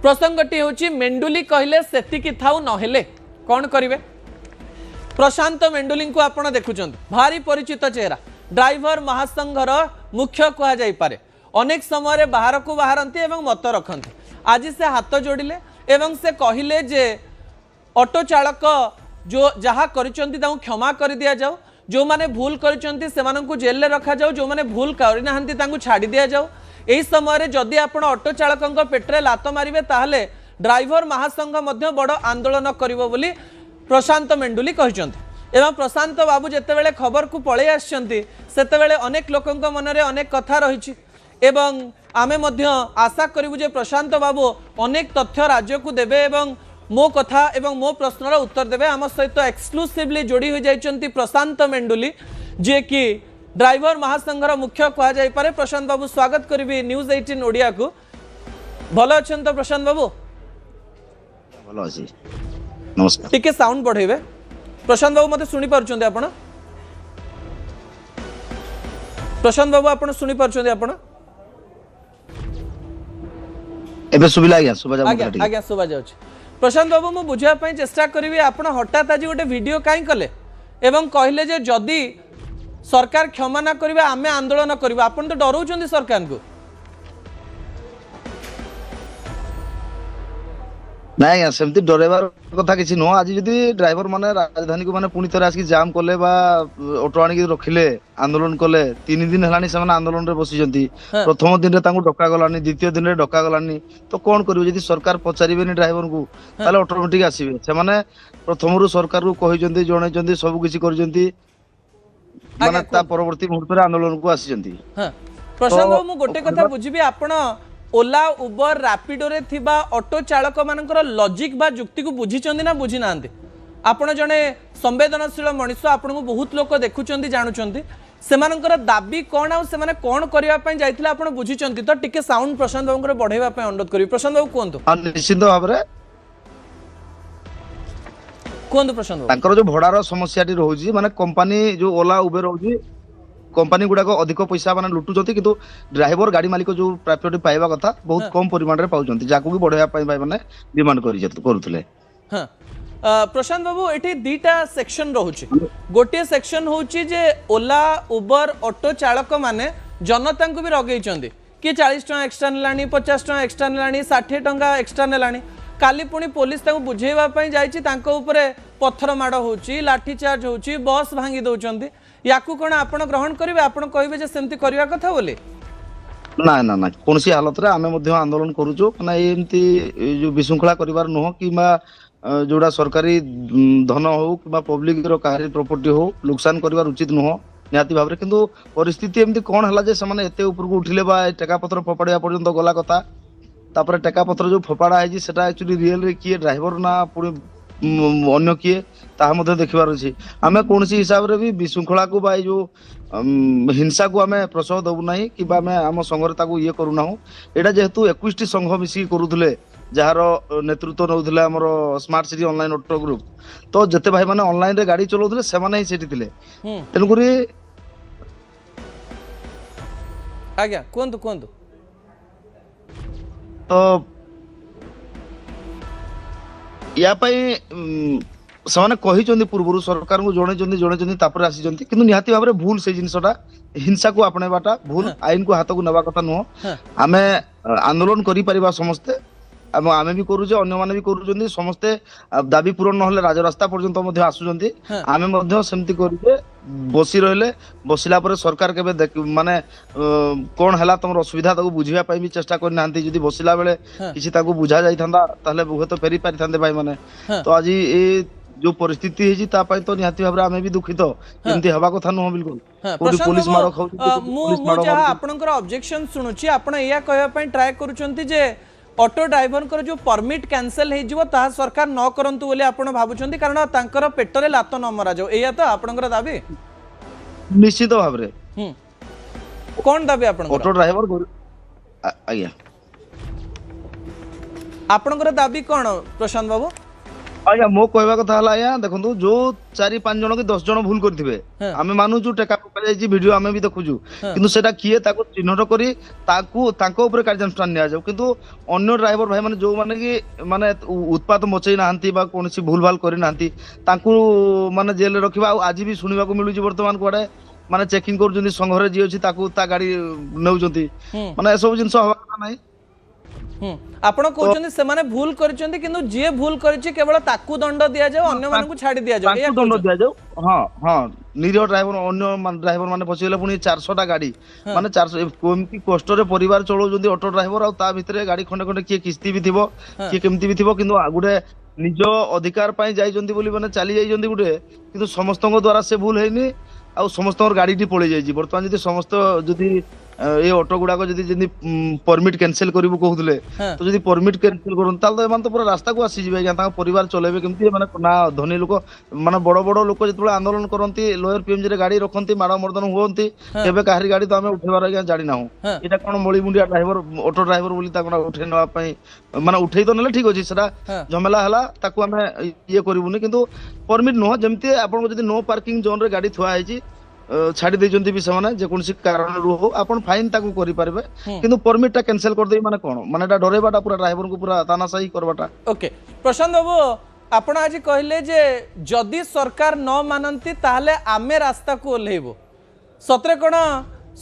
प्रसंगटी हूँ मेंडुली कहले सेतिकी थाउ नहेले कौन करेंगे। प्रशांत मेंडुली को आप देखुं भारी परिचित चेहरा ड्राइवर महासंघर मुख्य कहुपे अनेक समय बाहर को बाहरती मत रखते। आज से हाथ जोड़िले एवं से कहले जे ऑटो चालक जो जहाँ करिसेंती क्षमा कर दिया जाओ, जो माने भूल करिसेंती सेमानंकु जेल रखा जाओ, जो माने भूल करनाहांती तांकु छाड़ी दिया जाओ। एही समय जदि आपण ऑटो चालकंक पेटरे लात मारिबे ताहले ड्राइवर महासंघ मध्य बड़ आंदोलन करिवो बोली प्रशांत मेंडुली कहिसेंती। एवं प्रशांत बाबू जेतेबेले खबर को पळै आछंती सेतेबेले अनेक लोकंक मनरे अनेक कथा रहिछि एवं आमे मध्य आशा करिवु जे प्रशांत बाबू अनेक तथ्य राज्य को देबे एवं मो कथा एवं मो प्रश्नर उत्तर देबे। आम सहित एक्सक्लूसिवली जोड़ी हो जाइछंती प्रशांत मेंडुली जे कि ड्राइवर महासंघर मुख्य कहा जाय पारे। प्रशांत बाबू स्वागत करिवि न्यूज 18 ओडिया को। भलो अछन तो प्रशांत बाबू? भलो अछि, नमस्कार। टिके साउंड बढ़ेबे। प्रशांत बाबू मते सुनि पारुछंती आपण? प्रशांत बाबू आपण सुनि पारुछंती आपण? एबे सुबिला आज्ञा सुबा जा आज्ञा आज्ञा सुबा जाउछ। प्रशांत बाबू मु बुझा पई चेष्टा करिवि आपण हठात आज गोटे वीडियो काई कले एवं कहले जे जदी सरकार क्षमा ना करिबा आमे आंदोलन करिबा। आपण तो डराउछंती सरकार को? नहीं सेमती डरेबार कथा किसी नुह। आज जदि ड्राइवर माने राजधानी को माने पुणी थरे आसिक जाम कले बा ऑटो आनी रखिले आंदोलन कले 3 दिन हलानी से आंदोलन रे बसिजंती। प्रथम दिन रे तांको डका गलानी, द्वितीय दिन रे डका गलानी, तो कोन करियो जदि सरकार पचारिबेनी ड्राइवर को ताले ऑटोमेटिक आसीबे। से माने प्रथमरु सरकार को कहिजंती जणैजंती सब किछि करजंती माने ता परवर्ती मुहूर्त रे आंदोलन को आसीजंती। प्रशांत बाबू मु गोटे कथा बुझिबी आपण ओला उबर रैपिडो रे थिबा ऑटो चालक मानकर लॉजिक बा जुक्ति को बुझिचंदी ना बुझी नांती? आपण जने संवेदनशील मनुष्य, आपण को बहुत लोक देखुचंदी जानुचंदी, सेमानकर दाबी कोन आ सेमाने कोन करिया पय जायथिला आपण बुझिचंती? तो टिके साउंड प्रशांत बाबू को बढ़ाइबा पय अनुरोध करी। प्रशांत बाबू कोंतो? निश्चित भाव रे कोंतो प्रशांत बाबू? तांकर जो भड़ार समस्याटी रहउजी माने कंपनी जो ओला उबर रहउजी कंपनी गुडा को अधिक पैसा माने लुटुचंती, किंतु ड्राइवर गाड़ी मालिक जो प्राप्यटी पाइबा कथा बहुत कम परिमाण रे पाउचंती, जाको भी बढ़ाया पय भाई माने डिमांड करुथले। हां प्रशांत बाबू एठी दुटा सेक्शन रहउची। गोटे सेक्शन होउची जे ओला उबर ऑटो चालक माने जनता को भी रगेइचंदी कि 40 टका एक्स्ट्रा नेलानी, 50 टका एक्स्ट्रा नेलानी, 60 टका एक्स्ट्रा नेलानी। काली पुणी पुलिस ताको बुझेइबा पय जायछि, तांको ऊपरे पत्थर माड़ होउची, लाठी चार्ज होउची, बस भांगी दउचंदी। याकू कोन आपण ग्रहण करिवे? आपण कहिबे जे सेमति करिवा कथा बोले? ना ना ना कोनसी हालत रे आमे मध्य आंदोलन करूचो ना एमती जो विशृंखला करिवार नुह कि जोड़ा सरकारी धन हो कि पब्लिक रो काहरी प्रॉपर्टी हो नुकसान करिवार उचित नुह निहाती भाबरे। किंतु परिस्थिति एमती कोन हला जे समान एते ऊपर को उठिले बा टेका पत्र फपाड़िया पर्यंत गला कथा। तापर टेका पत्र जो फपाड़ा है सेटा एक्चुअली रियल रे किए ड्राइवर ना पुणी अन्य किए ताहा मध्य देखिबार अछि। आमे कोनसी हिसाब रे भी विशृंखला को बा जो हिंसा को आमे प्रसव दबु नाही कि बा आमे आम संघर ताको ये करू नाहु। एटा जेहेतु 21 टी संघ मिसी करूथले जार नेतृत्व नउथले हमर smart city online auto group, तो जते भाई माने ऑनलाइन रे गाड़ी चलाउथले से माने ही सेठी थिले। तेन करी आज्ञा कोंतो कोंतो तो या पाई समान कही पूर्व सरकार को जड़े तापर आसी किंतु निहाती भाव भूल से जिनसटा हिंसा को आपणेबाटा भूल, आईन को हाथ को नेबा कथा नुह। आमे आंदोलन करि परिबा समस्ते आमे भी करूचे, अन्य माने भी करूचंदी, समस्ते दाबी पूरण नहले राजरास्ता पर्यंत मध्य आसुचंदी। आमे मध्य सेमति करूचे बसी रहले, बसिला परे सरकार केबे माने कोन हला तमर असुविधा ताको बुझिबा पई भी चेष्टा करि नांती। जदी बसिला बेले किछि ताको बुझा जाई थांदा ताले बुहे तो फेरी पारि थांदे भाई माने। तो आज ए जो परिस्थिति है जी ता पाई तो निहाती भाबरे आमे भी दुखित एमती हवा कथा नुह बिल्कुल। पुलिस मारो खाउची, पुलिस मारो जहा आपनकर ऑब्जेक्शन सुनुची, आपण या कहबा पई ट्राई करूचंती जे ऑटो ड्राइवर कर जो परमिट कैंसल हे जिवो ता सरकार न करंतु बोले आपण भाबुचंती, कारण तांकर पेटरे लात न मरा जाओ। एया तो आपनकर दाबी? निश्चित भाबरे। कोन दाबी आपनकर? ऑटो ड्राइवर आज्ञा आपनकर दाबी कोन प्रशांत बाबू? ଆଜ୍ଞା ମୋ କହିବା କଥା ହେଲା ଆଜ୍ଞା ଦେଖନ୍ତୁ ଯୋଉ 4-5 ଜଣ କି 10 ଜଣ ଭୁଲ କରିଥିବେ ହଁ ଆମେ ମାନୁଛୁ ଟେକା ପକାଯାଇଛି ଭିଡିଓ ଆମେ ବି ଦେଖୁଛୁ ହଁ କିନ୍ତୁ ସେଟା କିଏ ତାକୁ ଚିହ୍ନଟ କରି ତାଙ୍କ ଉପରେ କାର୍ଯ୍ୟାନୁଷ୍ଠାନ ନିଆଯାଉ କିନ୍ତୁ ଅନ୍ୟ ଡ୍ରାଇଭର ଭାଇ ମାନେ ଯୋଉମାନେ କି ମାନେ ଉତ୍ପାତ ମଚେଇ ନାହାନ୍ତି ବା କୌଣସି ଭୁଲ ଭାଲ କରିନାହାନ୍ତି ତାଙ୍କୁ ମାନେ ଜେଲରେ ରଖିବା ଆଉ ଆଜି ବି ଶୁଣିବାକୁ ମିଳୁଛି ବର୍ତ୍ତମାନ କୁଆଡେ ମାନେ ଚେକିଂ କରୁଛନ୍ତି ସଂଘରେ ଯିଏ ଅଛି ତାକୁ ତା ଗାଡି ନେଉଛନ୍ତି ହୁଁ ମାନେ ଏସବୁ ଜିନିଷ ହବା କଥା ନାହିଁ। ହୁଁ ଆପଣ ତ କହୁଛନ୍ତି ସେମାନେ ଭୁଲ କରିଛନ୍ତି କିନ୍ତୁ ଯିଏ ଭୁଲ କରିଛି କେବଳ ତାକୁ ଦଣ୍ଡ ଦିଆଯାଉ ହଁ, ଅନ୍ୟମାନଙ୍କୁ ଛାଡି ଦିଆଯାଉ ଏଇଆ ତାଙ୍କୁ ଦଣ୍ଡ କହୁଛନ୍ତି। ଦିଆଯାଉ। ହଁ ହଁ ନିରୀହ ଡ୍ରାଇଭର ଅନ୍ୟ ଡ୍ରାଇଭର ମାନେ ଫସିଗଲେ ପୁଣି 400ଟା ଗାଡି ହଁ ମାନେ 400 କେମିତି କଷ୍ଟରେ ପରିବାର ଚଳଉଛନ୍ତି ଅଟୋ ଡ୍ରାଇଭର ଆଉ ତା ଭିତରେ ଗାଡି ଖଣ୍ଡେ ଖଣ୍ଡେ କିଏ କିସ୍ତି ବି ଥିବ ହଁ କିଏ କେମିତି ବି ଥିବ କିନ୍ତୁ ଗୋଟେ ନିଜ ଅଧିକାର ପାଇଁ ଯାଇଛନ୍ତି ବୋଲି ମାନେ ଚାଲି ଯାଇଛନ୍ତି ଗୋଟେ କିନ୍ତୁ ସମସ୍ତଙ୍କ ଦ୍ଵାରା ସେ ଭୁଲ ହେଇନି ଆଉ ସମସ୍ତଙ୍କର ଗାଡିଟି ପଳେଇ ଯାଇଛି ବର୍ତ୍ତମାନ ଯଦି ସମସ୍ତ ଯଦି ଏଇ ଅଟୋ ଗୁଡାକ ଯଦି ପରମିଟ କ୍ୟାନସେଲ କରିବୁ କହୁଥିଲେ ହଁ ତ ଯଦି ପରମିଟ କ୍ୟାନସେଲ କରନ୍ତି ତାହେଲେ ତ ଏମାନେ ତ ପୁରା ରାସ୍ତାକୁ ଆସିଯିବେ ଆଜ୍ଞା ତାଙ୍କ ପରିବାର ଚଲେଇବେ କେମିତି ମାନେ ନା ଧନୀ ଲୋକ ମାନେ ବଡ ବଡ ଲୋକ ଯେତେବେଳେ ଆନ୍ଦୋଳନ କରନ୍ତି ଲୋୟର ପିଏମଜି ରେ ଗାଡି ରଖନ୍ତି ମାଡ ମର୍ଦନ ହୁଅନ୍ତି ହଁ କେବେ କାହାରି ଗାଡି ତ ଆମେ ଉଠେଇବାର ଆଜ୍ଞା ଜାଣିନାହୁଁ ହଁ ଏଇଟା କଣ ମଳିମୁଣ୍ଡିଆ ଡ୍ରାଇଭର ଅଟୋ ଡ୍ରାଇଭର ବୋଲି ତାକୁ ଉଠେଇ ନେବା ପାଇଁ ମାନେ ଉଠେଇ ତ ନେଲେ ଠିକ ଅଛି ସେଟା ହଁ ଝାମେଲା ହେଲା ତାକୁ ଆମେ ଇଏ କରିବୁନି କିନ୍ତୁ ପରମିଟ ନୁହଁ ଯେମିତି ଆପଣଙ୍କ ଯଦି ନୋ ପାର୍କିଂ ଜୋନ ରେ ଗାଡି ଥୁଆ ହେଇଛି ଛାଡି ଦେଇଛନ୍ତି ବି ସେମାନେ ଯେକୌଣସି କାରଣରୁ ହଉ ଆପଣ ଫାଇନ ତାକୁ କରିପାରିବେ ହୁଁ କିନ୍ତୁ ପରମିଟ ଟା କ୍ୟାନସେଲ କରିଦେବି ମାନେ କଣ ମାନେ ଏଟା ଡରେଇବାଟା ପୁରା ଡ୍ରାଇଭରକୁ ପୁରା ତାନାଶାହି କରବାଟା। ओके प्रशांत बाबू आपण आज कहले जे जदि सरकार न मानती ताहले आमे रास्ता को ओल्हेबो सतरे कोन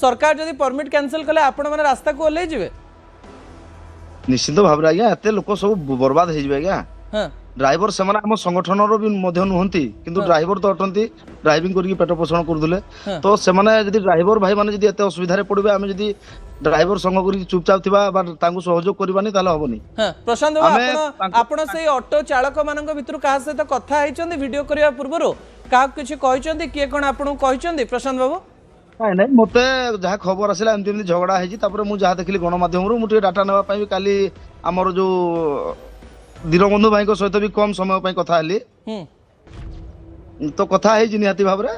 सरकार जदि परमिट कैंसिल कले आपण माने रास्ता को ओल्हे जिवे ନିଶ୍ଚିତ ଭାବରେ ଆଜ୍ଞା ଏତେ ଲୋକ ସବୁ ବର୍ବାଦ ହେଇଯିବେ ଆଜ୍ଞା हां ଡ୍ରାଇଭର ସେମାନେ ଆମ ସଂଗଠନର ବି ମଧ୍ୟ ନୁହନ୍ତି କିନ୍ତୁ हां ଡ୍ରାଇଭର ତ ଅଟନ୍ତି ଡ୍ରାଇଭିଂ କରିକି ପେଟ ପୋଷଣ କରୁଥିଲେ हां ତ ସେମାନେ ଯଦି ଡ୍ରାଇଭର ଭାଇ ମାନେ ଯଦି ଏତେ ଅସୁବିଧାରେ ପଡିବେ ଆମେ ଯଦି ଡ୍ରାଇଭର ସଂଘ କରିକି ଚୁପଚାପ ଥିବା ବା ତାଙ୍କୁ ସହଯୋଗ କରିବାନି ତାହେଲେ हबनी हां प्रशांत बाबू ଆମେ आपण आपण से ऑटो चालक मानक भितर कहा सहित कथा हेचंदी वीडियो करिया पूर्वरो का किछि कहिचंदी किए कोन आपण कहिचंदी प्रशांत बाबू ନାଇଁ ନାଇଁ ମତେ ଯାହା ଖବର ଆସିଲା ଏମିତି ଏମିତି ଝଗଡା ହେଇଛି ତାପରେ ମୁଁ ଯାହା ଦେଖିଲି ଗଣମାଧ୍ୟମରୁ ମୁଁ ଟିକେ ଡାଟା ନେବା ପାଇଁ ବି କାଲି ଆମର ଯୋଉ ଦୀନବନ୍ଧୁ ଭାଇଙ୍କ ସହିତ ବି କମ ସମୟ ପାଇଁ କଥା ହେଲି हम ତ କଥା ହେଇଛି ନିହାତି ଭାବରେ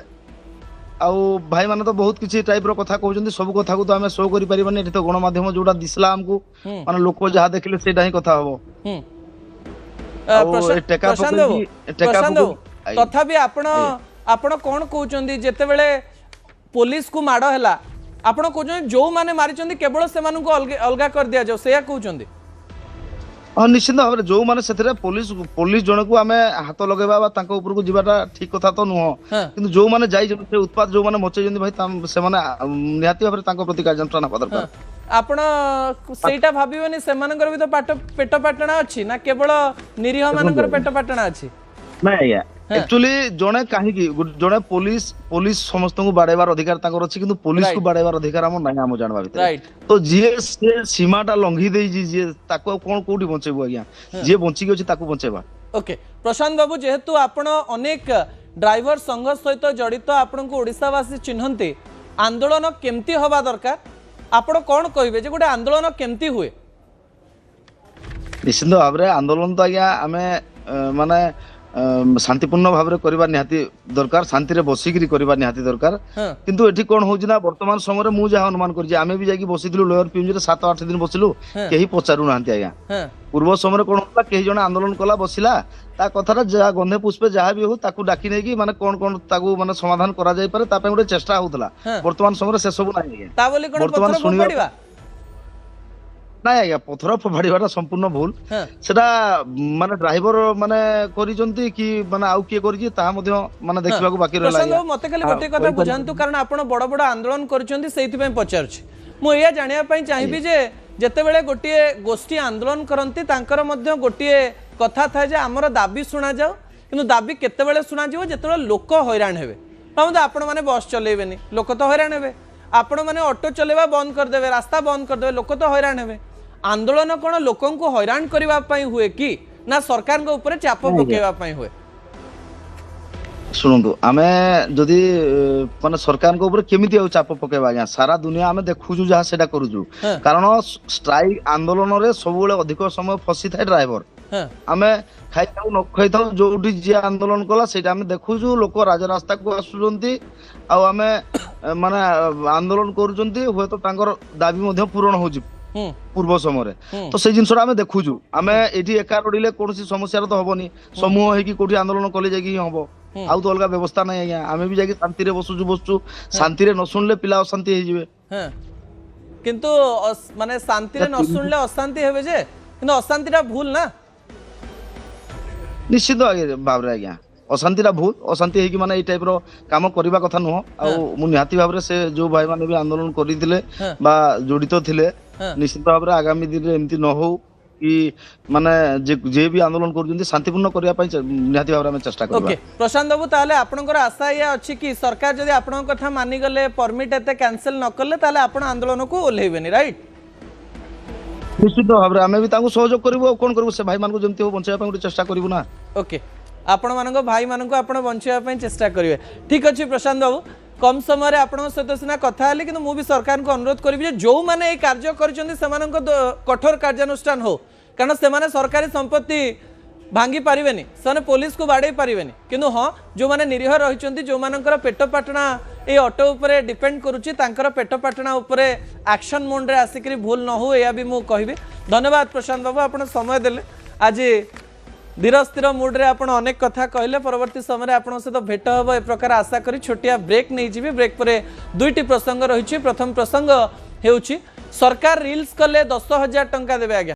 ଆଉ ଭାଇମାନେ ତ ବହୁତ କିଛି ଟାଇପ ର କଥା କହୁଛନ୍ତି ସବୁ କଥାକୁ ତ ଆମେ ଶୋ କରିପାରିବାନି ଏଠି ତ ଗଣମାଧ୍ୟମ ଯୋଉଟା ଦିଶିଲା ଆମକୁ हम ମାନେ ଲୋକ ଯାହା ଦେଖିଲେ ସେଇଟା ହିଁ କଥା ହବ हम ଆଉ ଏ ଟେକା प्रशांत ପକେଇକି ଟେକା प्रशांत ପକେଇକି ଆଜ୍ଞା तथापि आपण ଆଜ୍ଞା आपण कोन कहउचंदी जेतेबेले पुलिस को माड़ हैला आपण कहउचंदी जो माने मारिचंदी केवल सेमानन को अलगा कर दिया जाओ सेया कहउचंदी ହଁ ନିଶ୍ଚିତ ଭାବରେ ଯୋଉମାନେ ସେଥିରେ ପୋଲିସ ଜଣକୁ ଆମେ ହାତ ଲଗେଇବା ବା ତାଙ୍କ ଉପରକୁ ଯିବାଟା ଠିକ କଥା ତ ନୁହଁ हां କିନ୍ତୁ ଯୋଉମାନେ ଯାଇଛନ୍ତି ସେ ଉତ୍ପାତ ଯୋଉମାନେ ମଚେଇଛନ୍ତି ଭାଇ ସେମାନେ ନିହାତି ଭାବରେ ତାଙ୍କ ପ୍ରତି କାର୍ଯ୍ୟାନୁଷ୍ଠାନ ହେବା हां ଦରକାର। आपण सेटा भाबिबेनी सेमानकर भी तो पेट पाटणा अछि ना केवल निरीह ଦେଖନ୍ତୁ मानकर ଆଜ୍ଞା पेट पाटणा अछि ନାଇଁ ଆଜ୍ଞା हां ଆକ୍ଚୁଆଲି ଜଣେ କାହିଁକି ଜଣେ ପୋଲିସ ସମସ୍ତଙ୍କୁ ବାଡେଇବାର ଅଧିକାର ତାଙ୍କର ଅଛି କିନ୍ତୁ ପୋଲିସକୁ राइट ବାଡେଇବାର ଅଧିକାର ଆମର ନାହିଁ ଆମ ଜାଣିବା ଭିତରେ राइट ତ ଯିଏ ସେ ସୀମାଟା ଲଙ୍ଘି ଦେଇଛି ଯିଏ ତାକୁ ଆଉ କଣ କୋଉଠି ବଞ୍ଚେଇବୁ ଆଜ୍ଞା हां ଯିଏ ବଞ୍ଚିକି ଅଛି ତାକୁ ବଞ୍ଚେଇବା। ओके प्रशांत बाबू जेहेतु आपण अनेक ड्राइवर संघ सहित जड़ित आपण को ओडिशावासी चिन्हती आंदोलन केमती हवा दरकार आपण कौन कहे गोटे आंदोलन केमती हुए ନିଶ୍ଚିନ୍ତ ଭାବରେ ଆନ୍ଦୋଳନ ତ ଆଜ୍ଞା ଆମେ ମାନେ ଶାନ୍ତିପୂର୍ଣ୍ଣ ଭାବରେ କରିବା ନିହାତି ଦରକାର ଶାନ୍ତିରେ ବସିକିରି କରିବା ନିହାତି ଦରକାର हाँ କିନ୍ତୁ ଏଠି କଣ ହଉଛି ନା ବର୍ତ୍ତମାନ ସମୟରେ ମୁଁ ଯାହା ଅନୁମାନ କରିଛି ଆମେ ବି ଯାଇକି ବସିଥିଲୁ ଲୋୟର ପିଏମଜିରେ 7-8 ଦିନ ବସିଲୁ हाँ କେହି ପଚାରୁନାହାନ୍ତି ଆଜ୍ଞା हाँ ପୂର୍ବ ସମୟରେ କଣ ହଉଥିଲା କେହି ଜଣେ ଆନ୍ଦୋଳନ କଲା ବସିଲା ତା କଥାଟା ଯାହା ଗନ୍ଧେ ପୁଷ୍ପେ ଯାହା ବି ହଉ ତାକୁ ଡାକି ନେଇକି ମାନେ କଣ କଣ ତାକୁ ମାନେ ସମାଧାନ କରାଯାଇପାରେ ତା ପାଇଁ ଗୋଟେ ଚେଷ୍ଟା ହଉଥିଲା हाँ ବର୍ତ୍ତମାନ ସମୟରେ ସେ ସବୁ ନାହିଁ ଆଜ୍ଞା ता बोली कौन ବର୍ତ୍ତମାନ पत्थर ଶୁଣିବା फोपाड़वा ନାଇଁ ଆଜ୍ଞା ପଥର ଫୋପାଡିବାଟା ସମ୍ପୂର୍ଣ୍ଣ ଭୁଲ हाँ ସେଟା ମାନେ ଡ୍ରାଇଭର ମାନେ କରିଛନ୍ତି କି ମାନେ ଆଉ କିଏ କରିଛି ତାହା ମଧ୍ୟ ମାନେ हाँ ଦେଖିବାକୁ ବାକି ରହିଲା प्रशांत ଆଜ୍ଞା बाबू मत खाली गोटे कथा बुझातु कारण आप बड़ बड़ आंदोलन कर पचारुछि मुझे जानापी चाहिए जे जितेबले गोटे गोष्ठी आंदोलन करती गोटे कथा था जे आमर दाबी शुणा जाओ कि दाबी केतबेले शुणा जाओ जिते लोक हैरान हेबे भावतु आपण मैंने बस चलेबेनी लोक तो हैरान हेबे आपण मैंने ऑटो चलेबा बंद करदेवे रास्ता बंद करदेवे लोक तो हैरान हेबे आंदोलन कौन लोक हैरान करने हुए कि ना सरकार ऊपर चाप पकेवाई हुए ଶୁଣନ୍ତୁ ଆମେ ଯଦି ମାନେ ସରକାରଙ୍କ ଉପରେ କେମିତି ଆଉ ଚାପ ପକେଇବା ଆଜ୍ଞା ସାରା ଦୁନିଆ ଆମେ ଦେଖୁଛୁ ଯାହା ସେଇଟା କରୁଛୁ हाँ କାରଣ ଷ୍ଟ୍ରାଇକ ଆନ୍ଦୋଳନରେ ସବୁବେଳେ ଅଧିକ ସମୟ ଫସିଥାଏ ଡ୍ରାଇଭର हाँ ଆମେ ଖାଇଥାଉ ନ ଖାଇଥାଉ ଯୋଉଠି ଯିଏ ଆନ୍ଦୋଳନ କଲା ସେଇଟା ଆମେ ଦେଖୁଛୁ ଲୋକ ରାଜରାସ୍ତାକୁ ଆସୁଛନ୍ତି ଆଉ ଆମେ ମାନେ ଆନ୍ଦୋଳନ କରୁଛନ୍ତି ହୁଏତ ତାଙ୍କର ଦାବି ମଧ୍ୟ ପୂରଣ ହଉଛି ପୂର୍ବ ସମୟରେ ତ ସେଇ ଜିନିଷଟା ଆମେ ଦେଖୁଛୁ ଆମେ ଏଠି ଏକା ରଡ଼ିଲେ କୌଣସି ସମସ୍ୟାର ତ ହବନି ସମୂହ ହେଇକି କୋଉଠି ଆନ୍ଦୋଳନ କଲେ ଯାଇକି ହିଁ ହବ ଆଉ ତ ଅଲଗା ବ୍ୟବସ୍ଥା ନାହିଁ ଆଜ୍ଞା ଆମେ ବି ଯାଇକି ଶାନ୍ତିରେ ବସୁଛୁ ଶାନ୍ତିରେ ନ ଶୁଣିଲେ ପିଲା ଅଶାନ୍ତି ହେଇଯିବେ କିନ୍ତୁ ମାନେ ଶାନ୍ତିରେ ନ ଶୁଣିଲେ ଅଶାନ୍ତି ହେବେ ଯେ କିନ୍ତୁ ଅଶାନ୍ତିଟା ଭୁଲ ନା ନିଶ୍ଚିତ ଭାବରେ ଆଜ୍ଞା ଅଶାନ୍ତିଟା ଭୁଲ ଅଶାନ୍ତି ହେଇକି ମାନେ ଏଇ ଟାଇପର କାମ କରିବା କଥା ନୁହଁ ଆଉ ମୁଁ ନିହାତି ଭାବରେ ସେ ଯୋଉ ଭାଇମାନେ ବି ଆନ୍ଦୋଳନ କରିଥିଲେ ବା ଜଡ଼ିତ ଥିଲେ ନିଶ୍ଚିତ ଭାବରେ ଆଗାମୀ ଦିନରେ ଏମିତି ନ ହଉ କି ମାନେ ଯେ ବି ଆନ୍ଦୋଳନ କରୁଛନ୍ତି ଶାନ୍ତିପୂର୍ଣ୍ଣ କରିବା ପାଇଁ ନିହାତି ଭାବରେ ଆମେ ଚେଷ୍ଟା କରିବା ଓକେ ପ୍ରଶାନ୍ତ ବାବୁ ତାହେଲେ ଆପଣଙ୍କର ଆଶା ଏଇଆ ଅଛି କି ସରକାର ଯଦି ଆପଣଙ୍କ କଥା ମାନିଗଲେ ପରମିଟ୍ ଏତେ କ୍ୟାନସେଲ ନ କଲେ ତାହେଲେ ଆପଣ ଆନ୍ଦୋଳନକୁ ଓହ୍ଲେଇବେନି ରାଇଟ୍ ନିଶ୍ଚିତ ଭାବରେ ଆମେ ବି ତାଙ୍କୁ ସହଯୋଗ କରିବୁ ଆଉ କଣ କରିବୁ ସେ ଭାଇମାନଙ୍କୁ ଯେମିତି ହଉ ବଞ୍ଚାଇବା ପାଇଁ ଗୋଟେ ଚେଷ୍ଟା କରିବୁ ନା ଓକେ आपण मानक भाई मानक आपण बंचाइबा चेष्टा करेंगे ठीक अच्छे प्रशांत बाबू कम समय आपण सहित सीना कथा है कि मुझे सरकार को अनुरोध करी जो मैंने ये कार्य कर कठोर कार्यानुष्ठान हो कारण से सरकारी संपत्ति भांगी पारे से पुलिस को बाड़े पारे कि हाँ जो मैंने निरीह रही जो मानकर पेट पाटना ये ऑटो उपर डिपेंड करुच्ची पेट पाटना उपर एक्शन मोड रे आसिक भूल न हो या भी मुझे कहबी धन्यवाद प्रशांत बाबू आप समय देले आज धीर स्थिर मुड्रे आप अनेक कथा कहले परवर्ती समय आपन सहित भेट हम ए प्रकार आशा करी छोटिया ब्रेक नहीं जी ब्रेक पर दुईटी प्रसंग रही प्रथम प्रसंग हेउची सरकार रिल्स कले 10,000 टंका देवे आज्ञा